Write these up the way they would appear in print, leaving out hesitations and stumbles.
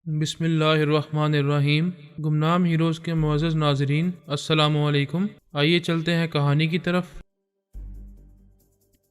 بسم اللہ الرحمن الرحیم۔ گمنام ہیروز کے معزز ناظرین، السلام علیکم۔ آئیے چلتے ہیں کہانی کی طرف۔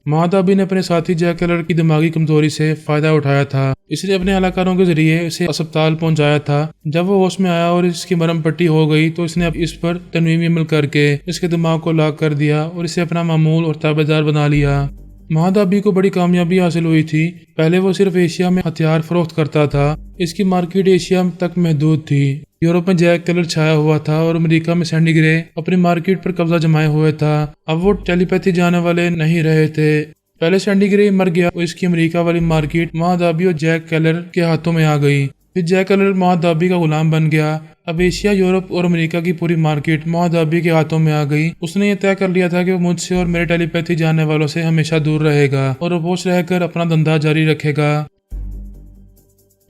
مہتابی نے اپنے ساتھی جیک کیلر کی دماغی کمزوری سے فائدہ اٹھایا تھا۔ اس نے اپنے اہلکاروں کے ذریعے اسے اسپتال پہنچایا تھا۔ جب وہ ہوش میں آیا اور اس کی مرہم پٹی ہو گئی تو اس نے اس پر تنویمی عمل کر کے اس کے دماغ کو لاک کر دیا اور اسے اپنا معمول اور تابع دار بنا لیا۔ مہتابی کو بڑی کامیابی حاصل ہوئی تھی۔ پہلے وہ صرف ایشیا میں ہتھیار فروخت کرتا تھا۔ اس کی مارکیٹ ایشیا تک محدود تھی۔ یورپ میں جیک کیلر چھایا ہوا تھا اور امریکہ میں سینڈی گرے اپنی مارکیٹ پر قبضہ جمائے ہوئے تھا۔ اب وہ ٹیلی پیتھی جانے والے نہیں رہے تھے۔ پہلے سینڈی گرے مر گیا اور اس کی امریکہ والی مارکیٹ مہتابی اور جیک کیلر کے ہاتھوں میں آ گئی۔ پھر جیک کیلر مہتابی کا غلام بن گیا۔ اب ایشیا، یورپ اور امریکہ کی پوری مارکیٹ مہتابی کے ہاتھوں میں آ گئی۔ اس نے یہ طے کر لیا تھا کہ وہ مجھ سے اور میرے ٹیلی پیتھی جاننے والوں سے ہمیشہ دور رہے گا اور روپوش رہ کر اپنا دھندا جاری رکھے گا۔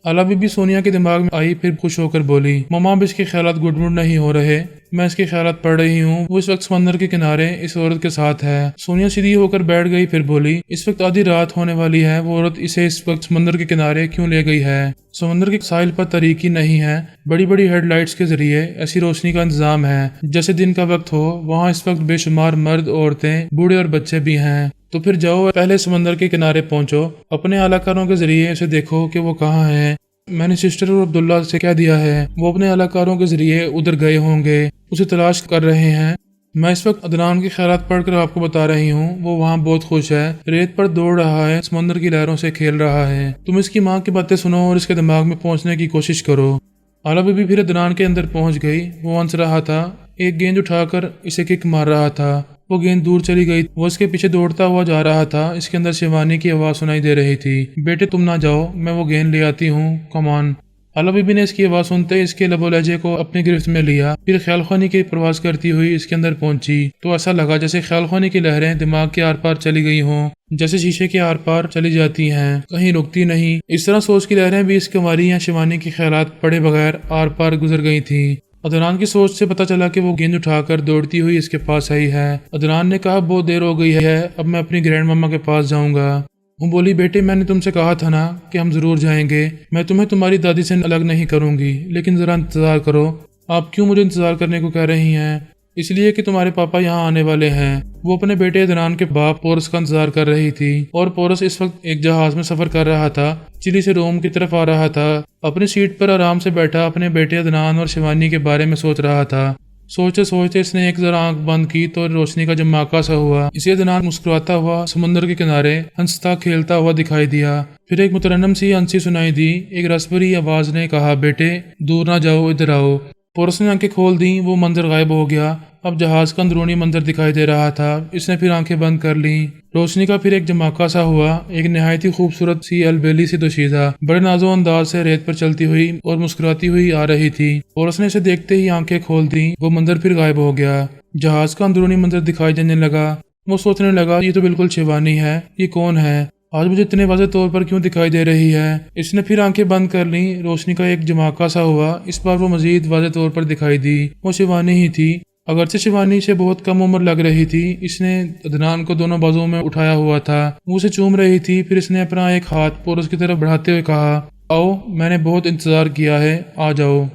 اعلیٰ بی بی سونیا کے دماغ میں آئی، پھر خوش ہو کر بولی، مما اب اس کے خیالات گڈ مڈ نہیں ہو رہے، میں اس کے خیالات پڑھ رہی ہوں۔ وہ اس وقت سمندر کے کنارے اس عورت کے ساتھ ہے۔ سونیا سیدھی ہو کر بیٹھ گئی، پھر بولی، اس وقت آدھی رات ہونے والی ہے، وہ عورت اسے اس وقت سمندر کے کنارے کیوں لے گئی ہے؟ سمندر کے ساحل پر تاریکی نہیں ہے، بڑی بڑی ہیڈ لائٹس کے ذریعے ایسی روشنی کا انتظام ہے جیسے دن کا وقت ہو۔ وہاں اس وقت بے شمار مرد، عورتیں، بوڑھے اور بچے بھی ہیں۔ تو پھر جاؤ، پہلے سمندر کے کنارے پہنچو، اپنے اہلکاروں کے ذریعے اسے دیکھو کہ وہ کہاں ہے۔ میں نے سسٹر اور عبداللہ سے کہہ دیا ہے، وہ اپنے اہلکاروں کے ذریعے ادھر گئے ہوں گے، اسے تلاش کر رہے ہیں۔ میں اس وقت عدنان کے خیالات پڑھ کر آپ کو بتا رہی ہوں، وہ وہاں بہت خوش ہے، ریت پر دوڑ رہا ہے، سمندر کی لہروں سے کھیل رہا ہے۔ تم اس کی ماں کی باتیں سنو اور اس کے دماغ میں پہنچنے کی کوشش کرو۔ اعلیٰ بی بی پھر عدنان کے اندر پہنچ گئی۔ وہ ہنس رہا تھا، ایک گیند اٹھا کر اسے کک مار رہا تھا۔ وہ گیند دور چلی گئی، وہ اس کے پیچھے دوڑتا ہوا جا رہا تھا۔ اس کے اندر شیوانی کی آواز سنائی دے رہی تھی، بیٹے تم نہ جاؤ، میں وہ گیند لے آتی ہوں، کم آن۔ اعلیٰ بی بی نے اس کی آواز سنتے اس کے لب و لہجے کو اپنی گرفت میں لیا، پھر خیال خوانی کی پرواز کرتی ہوئی اس کے اندر پہنچی تو ایسا لگا جیسے خیال خوانی کی لہریں دماغ کے آر پار چلی گئی ہوں، جیسے شیشے کے آر پار چلی جاتی ہیں، کہیں رکتی نہیں۔ اس طرح سوچ کی لہریں بھی اس کنواری یا شیوانی کے خیالات پڑے بغیر آر پار گزر گئی تھیں۔ عدنان کی سوچ سے پتہ چلا کہ وہ گیند اٹھا کر دوڑتی ہوئی اس کے پاس آئی ہے۔ عدنان نے کہا، بہت دیر ہو گئی ہے، اب میں اپنی گرینڈ ماما کے پاس جاؤں گا۔ وہ بولی، بیٹے میں نے تم سے کہا تھا نا کہ ہم ضرور جائیں گے، میں تمہیں تمہاری دادی سے الگ نہیں کروں گی، لیکن ذرا انتظار کرو۔ آپ کیوں مجھے انتظار کرنے کو کہہ رہی ہیں؟ اس لیے کہ تمہارے پاپا یہاں آنے والے ہیں۔ وہ اپنے بیٹے عدنان کے باپ پورس کا انتظار کر رہی تھی، اور پورس اس وقت ایک جہاز میں سفر کر رہا تھا، چلی سے روم کی طرف آ رہا تھا۔ اپنی سیٹ پر آرام سے بیٹھا اپنے بیٹے عدنان اور شیوانی کے بارے میں سوچ رہا تھا۔ سوچتے سوچتے اس نے ایک ذرا آنکھ بند کی تو روشنی کا جماکا سا ہوا۔ اسے عدنان مسکراتا ہوا سمندر کے کنارے ہنستا کھیلتا ہوا دکھائی دیا۔ پھر ایک مترنم سی ہنسی سنائی دی۔ ایک رس بھری آواز نے کہا، بیٹے دور نہ جاؤ، ادھر آؤ۔ پورس نے آنکھیں کھول دیں، وہ منظر غائب ہو گیا۔ اب جہاز کا اندرونی منظر دکھائی دے رہا تھا۔ اس نے پھر آنکھیں بند کر لیں۔ روشنی کا پھر ایک جماکا سا ہوا۔ ایک نہایت ہی خوبصورت سی البیلی سی دوشیزہ بڑے نازو انداز سے ریت پر چلتی ہوئی اور مسکراتی ہوئی آ رہی تھی۔ پورس نے اسے دیکھتے ہی آنکھیں کھول دیں۔ وہ منظر پھر غائب ہو گیا۔ جہاز کا اندرونی منظر دکھائی دینے لگا۔ وہ سوچنے لگا، یہ تو بالکل شیوانی ہے، یہ کون ہے؟ آج مجھے اتنے واضح طور پر کیوں دکھائی دے رہی ہے؟ اس نے پھر آنکھیں بند کر لیں۔ روشنی کا ایک جماکا سا ہوا۔ اس بار وہ مزید واضح طور پر دکھائی دی۔ وہ شیوانی ہی تھی، اگرچہ شیوانی سے بہت کم عمر لگ رہی تھی۔ اس نے عدنان کو دونوں بازوؤں میں اٹھایا ہوا تھا، وہ اسے چوم رہی تھی۔ پھر اس نے اپنا ایک ہاتھ پورس کی طرف بڑھاتے ہوئے کہا، آؤ، میں نے بہت انتظار کیا ہے، آ جاؤ۔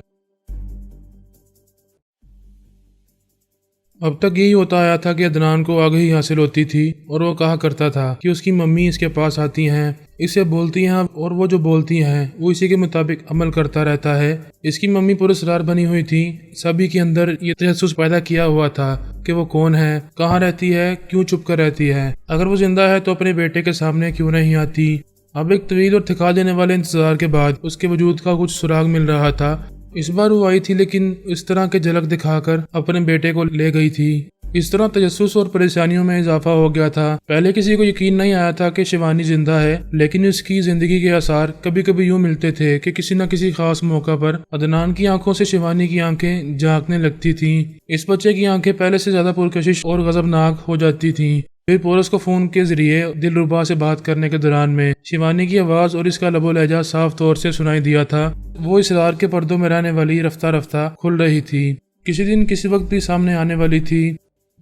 اب تک یہی ہوتا آیا تھا کہ عدنان کو آگہی حاصل ہوتی تھی اور وہ کہا کرتا تھا کہ اس کی ممی اس کے پاس آتی ہیں، اسے بولتی ہیں اور وہ جو بولتی ہیں وہ اسی کے مطابق عمل کرتا رہتا ہے۔ اس کی ممی پراسرار بنی ہوئی تھی، سبھی کے اندر یہ تجسس پیدا کیا ہوا تھا کہ وہ کون ہے، کہاں رہتی ہے، کیوں چھپ کر رہتی ہے، اگر وہ زندہ ہے تو اپنے بیٹے کے سامنے کیوں نہیں آتی۔ اب ایک طویل اور تھکا دینے والے انتظار کے بعد اس کے وجود کا کچھ سراغ مل رہا تھا۔ اس بار وہ آئی تھی، لیکن اس طرح کے جھلک دکھا کر اپنے بیٹے کو لے گئی تھی۔ اس طرح تجسس اور پریشانیوں میں اضافہ ہو گیا تھا۔ پہلے کسی کو یقین نہیں آیا تھا کہ شیوانی زندہ ہے، لیکن اس کی زندگی کے آثار کبھی کبھی یوں ملتے تھے کہ کسی نہ کسی خاص موقع پر عدنان کی آنکھوں سے شیوانی کی آنکھیں جھانکنے لگتی تھیں۔ اس بچے کی آنکھیں پہلے سے زیادہ پرکشش اور غضبناک ہو جاتی تھیں۔ پھر پورس کو فون کے ذریعے دلربا سے بات کرنے کے دوران میں شیوانی کی آواز اور اس کا لب و لہجہ صاف طور سے سنائی دیا تھا۔ وہ اسرار کے پردوں میں رہنے والی رفتہ رفتہ کھل رہی تھی، کسی دن کسی وقت بھی سامنے آنے والی تھی۔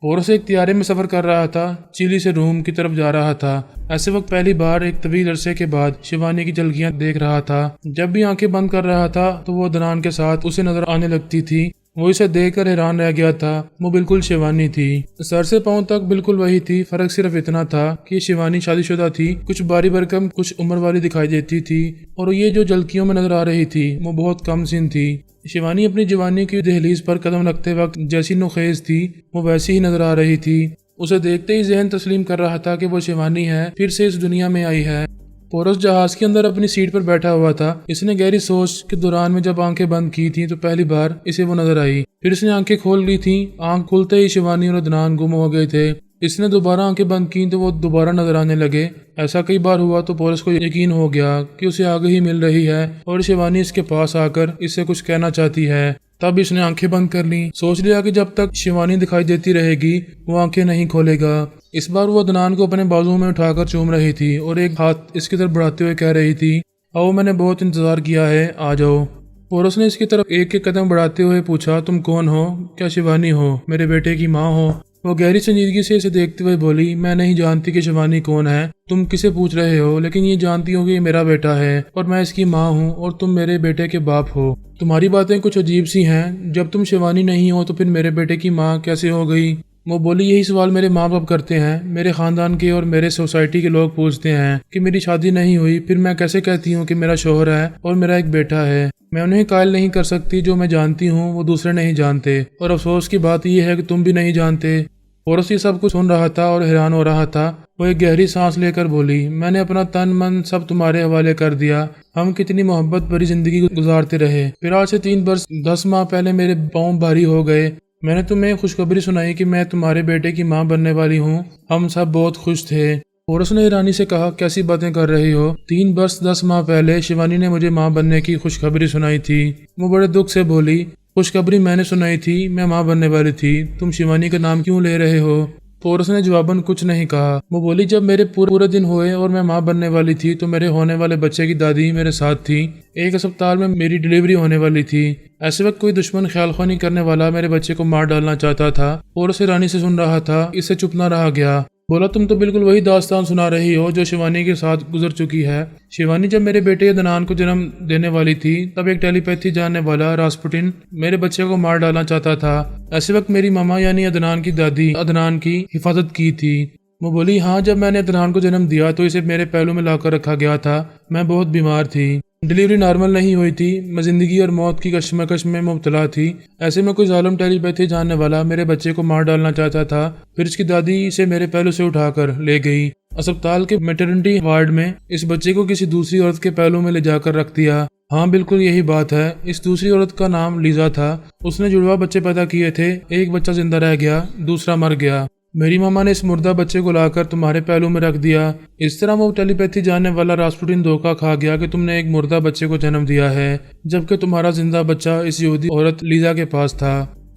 پورس ایک طیارے میں سفر کر رہا تھا، چلی سے روم کی طرف جا رہا تھا۔ ایسے وقت پہلی بار ایک طویل عرصے کے بعد شیوانی کی جھلکیاں دیکھ رہا تھا۔ جب بھی آنکھیں بند کر رہا تھا تو وہ عدنان کے ساتھ اسے نظر آنے لگتی تھی۔ وہ اسے دیکھ کر حیران رہ گیا تھا، وہ بالکل شیوانی تھی، سر سے پاؤں تک بالکل وہی تھی، فرق صرف اتنا تھا کہ شیوانی شادی شدہ تھی، کچھ باری برکم، کچھ عمر والی دکھائی دیتی تھی، اور یہ جو جھلکیوں میں نظر آ رہی تھی وہ بہت کم سن تھی۔ شیوانی اپنی جوانی کی دہلیز پر قدم رکھتے وقت جیسی نوخیز تھی وہ ویسی ہی نظر آ رہی تھی۔ اسے دیکھتے ہی ذہن تسلیم کر رہا تھا کہ وہ شیوانی ہے، پھر سے اس دنیا میں آئی ہے۔ پورس جہاز کے اندر اپنی سیٹ پر بیٹھا ہوا تھا۔ اس نے گہری سوچ کے دوران میں جب آنکھیں بند کی تھیں تو پہلی بار اسے وہ نظر آئی، پھر اس نے آنکھیں کھول لی تھیں۔ آنکھ کھلتے ہی شیوانی اور عدنان گم ہو گئے تھے۔ اس نے دوبارہ آنکھیں بند کی تو وہ دوبارہ نظر آنے لگے۔ ایسا کئی بار ہوا تو پورس کو یقین ہو گیا کہ اسے آگے ہی مل رہی ہے اور شیوانی اس کے پاس آ کر اس سے کچھ کہنا چاہتی ہے۔ تب اس نے آنکھیں بند کر لیں، سوچ لیا کہ جب تک شیوانی دکھائی دیتی رہے گی وہ آنکھیں نہیں کھولے گا۔ اس بار وہ عدنان کو اپنے بازو میں اٹھا کر چوم رہی تھی اور ایک ہاتھ اس کی طرف بڑھاتے ہوئے کہہ رہی تھی، آؤ میں نے بہت انتظار کیا ہے، آ جاؤ۔ پورس نے اس کی طرف ایک ایک قدم بڑھاتے ہوئے پوچھا، تم کون ہو؟ کیا شیوانی ہو؟ میرے بیٹے کی ماں ہو؟ وہ گہری سنجیدگی سے اسے دیکھتے ہوئے بولی، میں نہیں جانتی کہ شیوانی کون ہے، تم کسے پوچھ رہے ہو، لیکن یہ جانتی ہو کہ یہ میرا بیٹا ہے اور میں اس کی ماں ہوں اور تم میرے بیٹے کے باپ ہو۔ تمہاری باتیں کچھ عجیب سی ہیں، جب تم شیوانی نہیں ہو تو پھر میرے بیٹے کی ماں کیسے ہو گئی؟ وہ بولی، یہی سوال میرے ماں باپ کرتے ہیں، میرے خاندان کے اور میرے سوسائٹی کے لوگ پوچھتے ہیں کہ میری شادی نہیں ہوئی، پھر میں کیسے کہتی ہوں کہ میرا شوہر ہے اور میرا ایک بیٹا ہے؟ میں انہیں قائل نہیں کر سکتی، جو میں جانتی ہوں وہ دوسرے نہیں جانتے، اور افسوس کی بات یہ ہے کہ تم بھی نہیں جانتے۔ پورس یہ سب کچھ سن رہا تھا اور حیران ہو رہا تھا۔ وہ ایک گہری سانس لے کر بولی، میں نے اپنا تن من سب تمہارے حوالے کر دیا، ہم کتنی محبت بھری زندگی گزارتے رہے، پھر آج سے 3 برس 10 ماہ پہلے میرے پاؤں بھاری ہو گئے، میں نے تمہیں خوشخبری سنائی کہ میں تمہارے بیٹے کی ماں بننے والی ہوں، ہم سب بہت خوش تھے۔ پورس نے حیرانی سے کہا، کیسی باتیں کر رہی ہو؟ 3 برس 10 ماہ پہلے شیوانی نے مجھے ماں بننے کی خوشخبری سنائی تھی۔ وہ بڑے دکھ سے بولی، خوشخبری میں نے سنائی تھی، میں ماں بننے والی تھی، تم شیوانی کا نام کیوں لے رہے ہو؟ پورس نے جواباً کچھ نہیں کہا۔ وہ بولی، جب میرے پورے دن ہوئے اور میں ماں بننے والی تھی تو میرے ہونے والے بچے کی دادی میرے ساتھ تھی، ایک اسپتال میں میری ڈلیوری ہونے والی تھی۔ ایسے وقت کوئی دشمن خیال خوانی کرنے والا میرے بچے کو مار ڈالنا چاہتا تھا۔ پورس حیرانی سے سن رہا تھا، اس سے چپ نہ رہا گیا۔ بولا، تم تو بالکل وہی داستان سنا رہی ہو جو شیوانی کے ساتھ گزر چکی ہے۔ شیوانی جب میرے بیٹے عدنان کو جنم دینے والی تھی تب ایک ٹیلی پیتھی جاننے والا راسپوٹن میرے بچے کو مار ڈالنا چاہتا تھا۔ ایسے وقت میری ماما یعنی عدنان کی دادی عدنان کی حفاظت کی تھی۔ وہ بولی، ہاں جب میں نے عدنان کو جنم دیا تو اسے میرے پہلو میں لا کر رکھا گیا تھا، میں بہت بیمار تھی، ڈلیوری نارمل نہیں ہوئی تھی، میں زندگی اور موت کی کشمکش میں مبتلا تھی۔ ایسے میں کوئی ظالم ٹیلی پیتھی جاننے والا میرے بچے کو مار ڈالنا چاہتا تھا، پھر اس کی دادی اسے میرے پہلو سے اٹھا کر لے گئی، اسپتال کے میٹرنٹی وارڈ میں اس بچے کو کسی دوسری عورت کے پہلو میں لے جا کر رکھ دیا۔ ہاں بالکل یہی بات ہے، اس دوسری عورت کا نام لیزا تھا، اس نے جڑواں بچے پیدا کیے تھے، ایک بچہ زندہ رہ گیا، دوسرا مر گیا، میری ماما نے اس مردہ بچے کو لا کر تمہارے پہلو میں رکھ دیا۔ اس طرح وہ ٹیلی پیتھی جاننے والا راسپوٹن دھوکہ کھا گیا کہ تم نے ایک مردہ بچے کو جنم دیا ہے، جبکہ تمہارا زندہ بچہ اس یہودی عورت لیزا کے پاس تھا۔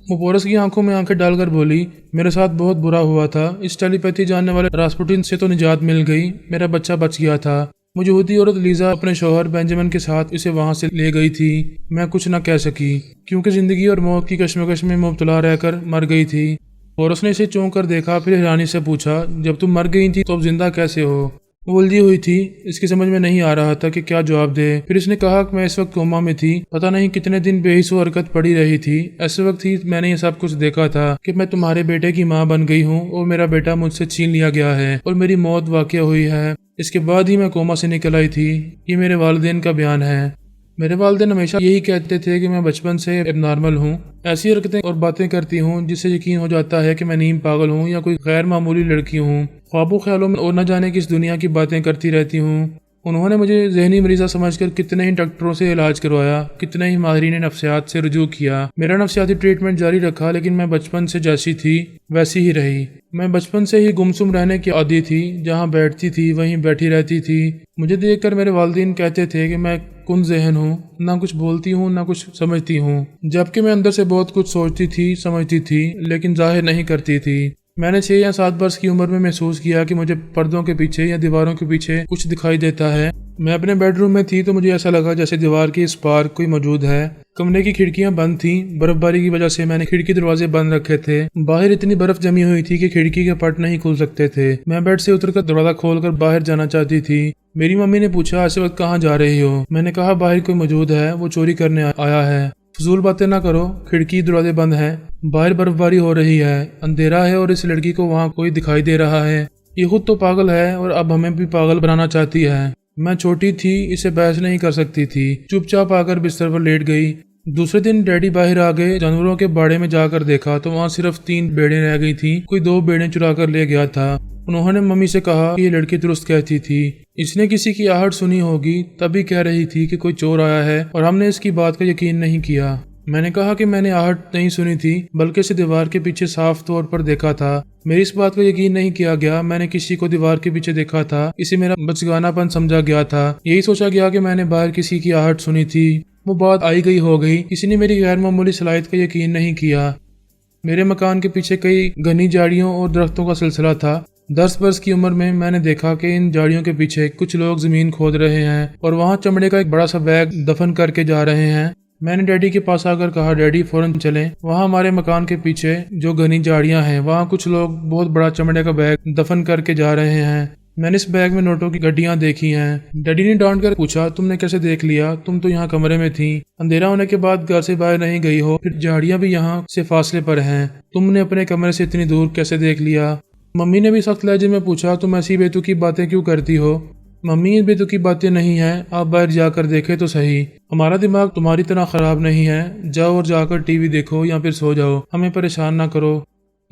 وہ پورس کی آنکھوں میں آنکھیں ڈال کر بولی، میرے ساتھ بہت برا ہوا تھا، اس ٹیلی پیتھی جاننے والے راسپوٹن سے تو نجات مل گئی، میرا بچہ بچ گیا تھا۔ وہ یہودی عورت لیزا اپنے شوہر بینجامن کے ساتھ اسے وہاں سے لے گئی تھی، میں کچھ نہ کہہ سکی کیونکہ زندگی اور موت کی کشمکش میں مبتلا رہ کر مر گئی تھی۔ پورس نے اسے چونک کر دیکھا، پھر حیرانی سے پوچھا، جب تم مر گئی تھی تو اب زندہ کیسے ہو؟ وہ الجھی ہوئی تھی، اس کی سمجھ میں نہیں آ رہا تھا کہ کیا جواب دے۔ پھر اس نے کہا کہ میں اس وقت کوما میں تھی، پتہ نہیں کتنے دن بے حس و حرکت پڑی رہی تھی، ایسے وقت ہی میں نے یہ سب کچھ دیکھا تھا کہ میں تمہارے بیٹے کی ماں بن گئی ہوں اور میرا بیٹا مجھ سے چھین لیا گیا ہے اور میری موت واقع ہوئی ہے، اس کے بعد ہی میں کوما سے نکل آئی تھی۔ یہ میرے والدین کا بیان ہے۔ میرے والدین ہمیشہ یہی کہتے تھے کہ میں بچپن سے اب نارمل ہوں، ایسی حرکتیں اور باتیں کرتی ہوں جس سے یقین ہو جاتا ہے کہ میں نیم پاگل ہوں یا کوئی غیر معمولی لڑکی ہوں، خواب و خیالوں میں اور نہ جانے کس دنیا کی باتیں کرتی رہتی ہوں۔ انہوں نے مجھے ذہنی مریضہ سمجھ کر کتنے ہی ڈاکٹروں سے علاج کروایا، کتنے ہی ماہرین نفسیات سے رجوع کیا، میرا نفسیاتی ٹریٹمنٹ جاری رکھا، لیکن میں بچپن سے جیسی تھی ویسی ہی رہی۔ میں بچپن سے ہی گمسم رہنے کی عادی تھی، جہاں بیٹھتی تھی وہیں بیٹھی رہتی تھی۔ مجھے دیکھ کر میرے والدین کہتے تھے کہ میں کن ذہن ہوں، نہ کچھ بولتی ہوں نہ کچھ سمجھتی ہوں، جبکہ میں اندر سے بہت کچھ سوچتی تھی، سمجھتی تھی، لیکن ظاہر نہیں کرتی تھی۔ میں نے 6 یا 7 برس کی عمر میں محسوس کیا کہ مجھے پردوں کے پیچھے یا دیواروں کے پیچھے کچھ دکھائی دیتا ہے۔ میں اپنے بیڈ روم میں تھی تو مجھے ایسا لگا جیسے دیوار کے اس پار کوئی موجود ہے۔ کمرے کی کھڑکیاں بند تھیں، برف باری کی وجہ سے میں نے کھڑکی دروازے بند رکھے تھے۔ باہر اتنی برف جمی ہوئی تھی کہ کھڑکی کے پٹ نہیں کھل سکتے تھے۔ میں بیڈ سے اتر کر دروازہ کھول کر باہر جانا چاہتی تھی۔ میری ممی نے پوچھا ایسے وقت کہاں جا رہی ہو؟ میں نے کہا باہر کوئی موجود ہے، وہ چوری کرنے آیا ہے۔ فضول باتیں نہ کرو، کھڑکی دروازے بند ہیں، باہر برف باری ہو رہی ہے، اندھیرا ہے اور اس لڑکی کو وہاں کوئی دکھائی دے رہا ہے۔ یہ خود تو پاگل ہے اور اب ہمیں بھی پاگل بنانا چاہتی ہے۔ میں چھوٹی تھی، اسے بحث نہیں کر سکتی تھی، چپ چاپ آ کر بستر پر لیٹ گئی۔ دوسرے دن ڈیڈی باہر آ گئے، جانوروں کے باڑے میں جا کر دیکھا تو وہاں صرف 3 بھیڑیں رہ گئی تھیں، کوئی 2 بھیڑیں چرا کر لے گیا تھا۔ انہوں نے ممی سے کہا کہ یہ لڑکی درست کہتی تھی، اس نے کسی کی آہٹ سنی ہوگی تبھی کہہ رہی تھی کہ کوئی چور آیا ہے، اور ہم نے اس کی بات کا یقین نہیں کیا۔ میں نے کہا کہ میں نے آہٹ نہیں سنی تھی بلکہ اسے دیوار کے پیچھے صاف طور پر دیکھا تھا۔ میری اس بات کا یقین نہیں کیا گیا، میں نے کسی کو دیوار کے پیچھے دیکھا تھا، اسے میرا بچگانا پن سمجھا گیا تھا۔ یہی سوچا گیا کہ میں نے باہر کسی کی آہٹ سنی تھی۔ وہ بات آئی گئی ہو گئی، کسی نے میری غیر معمولی صلاحیت کا یقین نہیں کیا۔ میرے مکان کے پیچھے کئی گھنی جھاڑیوں اور درختوں کا سلسلہ تھا۔ 10 برس کی عمر میں نے دیکھا کہ ان جھاڑیوں کے پیچھے کچھ لوگ زمین کھود رہے ہیں اور وہاں چمڑے کا ایک بڑا سا بیگ دفن کر کے جا رہے ہیں۔ میں نے ڈیڈی کے پاس آ کر کہا ڈیڈی فوراً چلیں، وہاں ہمارے مکان کے پیچھے جو گھنی جھاڑیاں ہیں وہاں کچھ لوگ بہت بڑا چمڑے کا بیگ دفن کر کے جا رہے ہیں۔ میں نے اس بیگ میں نوٹوں کی گڈیاں دیکھی ہیں۔ ڈیڈی نے ڈانٹ کر پوچھا تم نے کیسے دیکھ لیا؟ تم تو یہاں کمرے میں تھی، اندھیرا ہونے کے بعد گھر سے باہر نہیں گئی ہو، پھر جھاڑیاں بھی یہاں سے فاصلے پر ہیں، تم نے اپنے کمرے سے اتنی دور کیسے دیکھ لیا؟ ممی نے بھی سخت لہجے میں پوچھا تم ایسی بے تکی باتیں کیوں کرتی ہو؟ ممی یہ بے تکی باتیں نہیں ہیں، آپ باہر جا کر دیکھیں تو صحیح، ہمارا دماغ تمہاری طرح خراب نہیں ہے، جاؤ اور جا کر ٹی وی دیکھو یا پھر سو جاؤ، ہمیں پریشان نہ کرو۔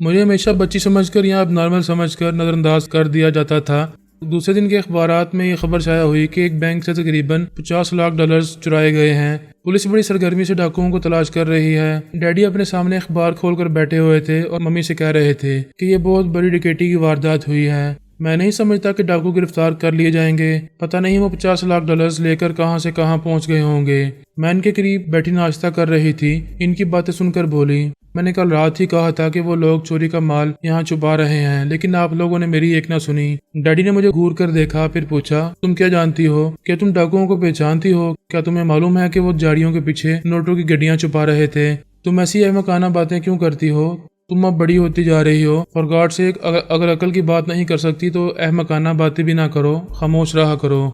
مجھے ہمیشہ بچی سمجھ کر یا اب نارمل سمجھ کر نظر انداز کر دیا جاتا تھا۔ دوسرے دن کے اخبارات میں یہ خبر شائع ہوئی کہ ایک بینک سے تقریباً $50 لاکھ چرائے گئے ہیں۔ پولیس بڑی سرگرمی سے ڈاکوؤں کو تلاش کر رہی ہے۔ ڈیڈی اپنے سامنے اخبار کھول کر بیٹھے ہوئے تھے اور ممی سے کہہ رہے تھے کہ یہ بہت بڑی ڈکیتی کی واردات ہوئی ہے۔ میں نہیں سمجھتا کہ ڈاکو گرفتار کر لیے جائیں گے، پتہ نہیں وہ $50 لاکھ لے کر کہاں سے کہاں پہنچ گئے ہوں گے۔ میں ان کے قریب بیٹھی ناشتہ کر رہی تھی، ان کی باتیں سن کر بولی میں نے کل رات ہی کہا تھا کہ وہ لوگ چوری کا مال یہاں چھپا رہے ہیں، لیکن آپ لوگوں نے میری ایک نہ سنی۔ ڈیڈی نے مجھے گھور کر دیکھا، پھر پوچھا تم کیا جانتی ہو؟ کیا تم ڈاکوؤں کو پہچانتی ہو؟ کیا تمہیں معلوم ہے کہ وہ جھاڑیوں کے پیچھے نوٹوں کی گڈیاں چھپا رہے تھے؟ تم ایسی احمقانہ باتیں کیوں کرتی ہو؟ تم اب بڑی ہوتی جا رہی ہو، اور گاڈ سے اگر عقل کی بات نہیں کر سکتی تو احمقانہ باتیں بھی نہ کرو، خاموش رہا کرو۔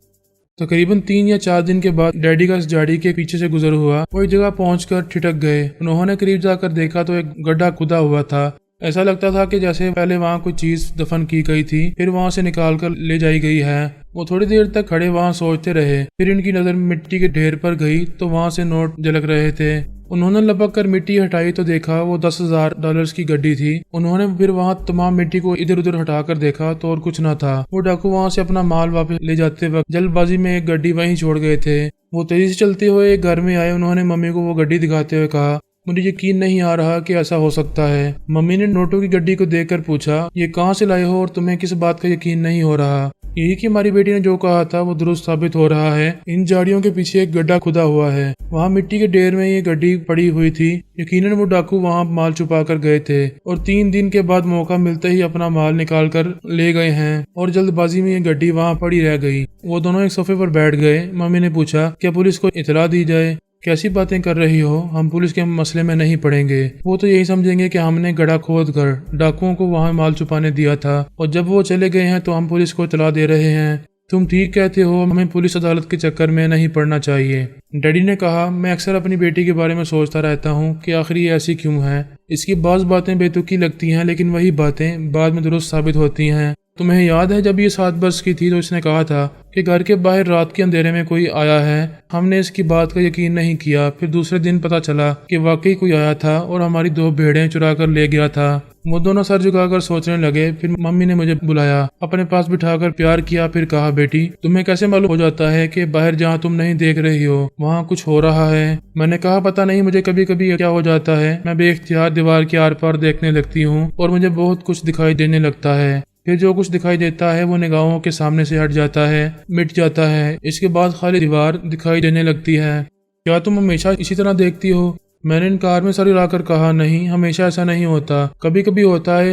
تقریباً 3 یا 4 دن کے بعد ڈیڈی کا اس جھاڑی کے پیچھے سے گزر ہوا، وہ ایک جگہ پہنچ کر ٹھٹک گئے۔ انہوں نے قریب جا کر دیکھا تو ایک گڈھا کھدا ہوا تھا، ایسا لگتا تھا کہ جیسے پہلے وہاں کوئی چیز دفن کی گئی تھی پھر وہاں سے نکال کر لے جائی گئی ہے۔ وہ تھوڑی دیر تک کھڑے وہاں سوچتے رہے، پھر ان کی نظر مٹی کے ڈھیر پر گئی تو وہاں سے نوٹ جھلک رہے تھے۔ انہوں نے لپک کر مٹی ہٹائی تو دیکھا وہ $10,000 کی گڈی تھی۔ انہوں نے پھر وہاں تمام مٹی کو ادھر ادھر ہٹا کر دیکھا تو اور کچھ نہ تھا۔ وہ ڈاکو وہاں سے اپنا مال واپس لے جاتے وقت جلد بازی میں ایک گڈی وہیں چھوڑ گئے تھے۔ وہ تیزی سے چلتے ہوئے ایک گھر میں آئے، انہوں نے ممی کو وہ گڈی دکھاتے ہوئے کہا مجھے یقین نہیں آ رہا کہ ایسا ہو سکتا ہے۔ ممی نے نوٹوں کی گڈی کو دیکھ کر پوچھا یہ کہاں سے لائے ہو اور تمہیں کس بات کا یقین نہیں ہو رہا؟ یہی کہ ہماری بیٹی نے جو کہا تھا وہ درست ثابت ہو رہا ہے، ان جھاڑیوں کے پیچھے ایک گڈھا کھدا ہوا ہے، وہاں مٹی کے ڈھیر میں یہ گڈی پڑی ہوئی تھی۔ یقیناً وہ ڈاکو وہاں مال چھپا کر گئے تھے اور 3 دن کے بعد موقع ملتے ہی اپنا مال نکال کر لے گئے ہیں، اور جلد بازی میں یہ گڈی وہاں پڑی رہ گئی۔ وہ دونوں ایک صوفے پر بیٹھ گئے۔ ممی نے پوچھا کیا پولیس کو اطلاع دی جائے؟ کیسی باتیں کر رہی ہو، ہم پولیس کے مسئلے میں نہیں پڑیں گے، وہ تو یہی سمجھیں گے کہ ہم نے گڑھا کھود کر ڈاکوؤں کو وہاں مال چھپانے دیا تھا، اور جب وہ چلے گئے ہیں تو ہم پولیس کو اطلاع دے رہے ہیں۔ تم ٹھیک کہتے ہو، ہمیں پولیس عدالت کے چکر میں نہیں پڑنا چاہیے۔ ڈیڈی نے کہا میں اکثر اپنی بیٹی کے بارے میں سوچتا رہتا ہوں کہ آخر یہ ایسی کیوں ہے۔ اس کی بعض باتیں بے تکی لگتی ہیں لیکن وہی باتیں بعد میں درست ثابت ہوتی ہیں۔ تمہیں یاد ہے جب یہ 7 برس کی تھی تو اس نے کہا تھا کہ گھر کے باہر رات کے اندھیرے میں کوئی آیا ہے۔ ہم نے اس کی بات کا یقین نہیں کیا، پھر دوسرے دن پتہ چلا کہ واقعی کوئی آیا تھا اور ہماری 2 بھیڑیں چرا کر لے گیا تھا۔ وہ دونوں سر جھکا کر سوچنے لگے، پھر ممی نے مجھے بلایا، اپنے پاس بٹھا کر پیار کیا، پھر کہا بیٹی تمہیں کیسے معلوم ہو جاتا ہے کہ باہر جہاں تم نہیں دیکھ رہی ہو وہاں کچھ ہو رہا ہے؟ میں نے کہا پتہ نہیں، مجھے کبھی کبھی کیا ہو جاتا ہے، میں بے اختیار دیوار کے آر پار دیکھنے لگتی ہوں اور مجھے بہت کچھ دکھائی دینے لگتا ہے، پھر جو کچھ دکھائی دیتا ہے وہ نگاہوں کے سامنے سے ہٹ جاتا ہے، مٹ جاتا ہے، اس کے بعد خالی دیوار دکھائی دینے لگتی ہے۔ کیا تم ہمیشہ اسی طرح دیکھتی ہو؟ میں نے انکار میں سر ہلا کر کہا نہیں، ہمیشہ ایسا نہیں ہوتا، کبھی کبھی ہوتا ہے،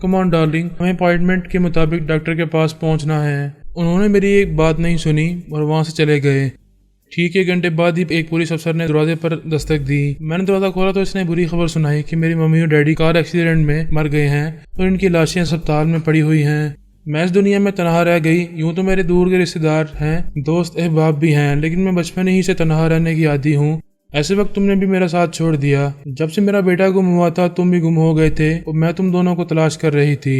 کم آن ڈارلنگ، ہمیں اپائنٹمنٹ کے مطابق ڈاکٹر کے پاس پہنچنا ہے۔ انہوں نے میری ایک بات نہیں سنی اور وہاں سے چلے گئے۔ ٹھیک 1 گھنٹے بعد ہی ایک پولیس افسر نے دروازے پر دستک دی۔ میں نے دروازہ کھولا تو اس نے بری خبر سنائی کہ میری ممی اور ڈیڈی کار ایکسیڈنٹ میں مر گئے ہیں اور ان کی لاشیں اسپتال میں پڑی ہوئی ہیں۔ میں اس دنیا میں تنہا رہ گئی۔ یوں تو میرے دور کے رشتے دار ہیں، دوست احباب بھی ہیں، لیکن میں بچپن ہی سے تنہا رہنے کی عادی ہوں۔ ایسے وقت تم نے بھی میرا ساتھ چھوڑ دیا۔ جب سے میرا بیٹا گم ہوا تھا تم بھی گم ہو گئے تھے اور میں تم دونوں کو تلاش کر رہی تھی۔